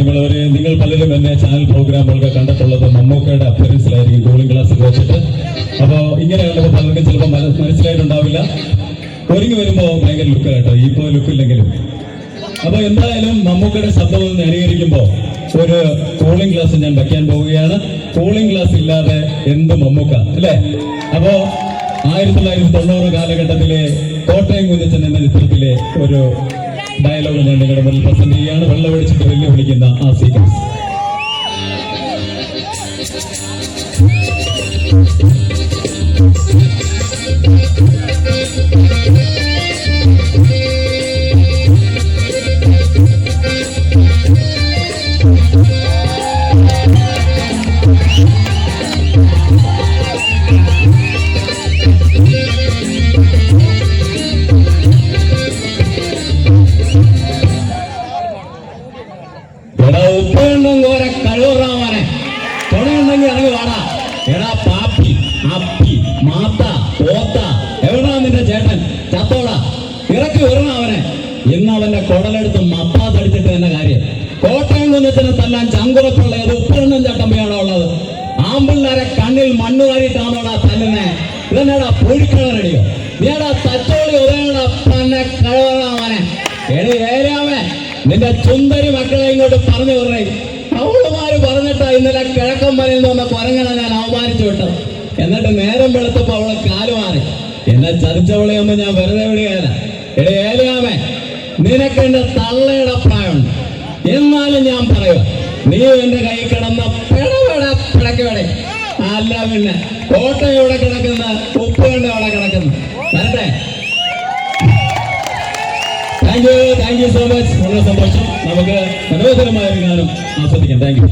പ്രിയമുള്ളവരെ, നിങ്ങൾ പലരും എന്നെ ചാനൽ പ്രോഗ്രാമുകളൊക്കെ കണ്ടിട്ടുള്ളത് മമ്മൂക്കയുടെ അപ്പിയറൻസിലായിരിക്കും, കൂളിംഗ് ഗ്ലാസ് വെച്ചിട്ട്. അപ്പോൾ ഇങ്ങനെ കണ്ടപ്പോൾ പലർക്കും ചിലപ്പോൾ മനസ്സിലായിട്ടുണ്ടാവില്ല. ഒരുങ്ങി വരുമ്പോൾ ഭയങ്കര ലുക്ക് കേട്ടോ, ഇപ്പോൾ ലുക്കില്ലെങ്കിലും. അപ്പോൾ എന്തായാലും മമ്മൂക്കയുടെ ശബ്ദം ഒന്ന് അനുകരിക്കുമ്പോൾ ഒരു കൂളിംഗ് ഗ്ലാസ് ഞാൻ വയ്ക്കാൻ പോവുകയാണ്. കൂളിംഗ് ഗ്ലാസ് ഇല്ലാതെ എന്ത് മമ്മൂക്ക അല്ലേ? അപ്പോൾ 1990 കാലഘട്ടത്തിലെ കോട്ടയം കുഞ്ഞച്ചൻ എന്ന ചിത്രത്തിലെ ഒരു ഡയലോഗ് ഞാൻ നിങ്ങളുടെ മുന്നിൽ പ്രസന്റ് ചെയ്യുകയാണ്. വെള്ളമൊഴിച്ചിട്ട് വെല്ലുവിളിക്കുന്ന ആ സീക്വൻസ്. കഴിവുറാവാനെ തുണയുണ്ടെങ്കിൽ ഇറങ്ങി വാടാ. എടാ പാപ്പി, അപ്പി, മാത്ത, പോത്ത, എവിടാ നിന്റെ ചേട്ടൻ? ചത്തോടാ, ഇറക്കി വരണം അവനെ. ഇന്ന് അവന്റെ കുടലെടുത്ത് മപ്പാ തടിച്ചിട്ട് തന്നെ കാര്യം. കോട്ടയം കുഞ്ഞച്ചനെ തല്ലാൻ ചങ്കുറപ്പുള്ള ഏത് ഉപ്പണ്ണൻ ചട്ടമ്പയാണോ ഉള്ളത്? ആമ്പിള്ളേരെ കണ്ണിൽ മണ്ണ് വാരിയിട്ടാണോടാ തല്ലുന്നേ? ഇതെന്നാടാ പൂഴിക്കളറടിയോ? നീടാ തച്ചോളി ഉദയടാ തന്നെ കഴിവറാവാനെ. എടി ഏരാവേ, നിന്റെ ചുന്ദരി മക്കളെ ഇങ്ങോട്ട് പറഞ്ഞു വിടണേ. അവളുമാര് പറഞ്ഞിട്ടാ ഇന്നലെ കിഴക്കൻ മലയിൽ നിന്ന് വന്ന കുരങ്ങനെ ഞാൻ അവമാനിച്ചു വിട്ടത്. എന്നിട്ട് നേരം വെളുത്തപ്പോ അവളെ കാലുമാറി. എന്നെ ചതിച്ചവളെയൊന്നും ഞാൻ വെറുതെ വിടുകയല്ല. എടി ഏലിയാമേ, നിനക്ക് എന്റെ തള്ളയുടെ പ്രായമുണ്ട്. എന്നാലും ഞാൻ പറയുക, നീ എന്റെ കൈ കിടന്ന പിടക്കവിടെ അല്ല. പിന്നെ കോട്ടയം എവിടെ കിടക്കുന്ന, ഉപ്പുകണ്ട എവിടെ കിടക്കുന്ന. വരട്ടെ. Thank you so much. വളരെ സന്തോഷം. നമുക്ക് മനോഹരമായ ഒരു ഗാനം ആസ്വദിക്കാം. Thank you.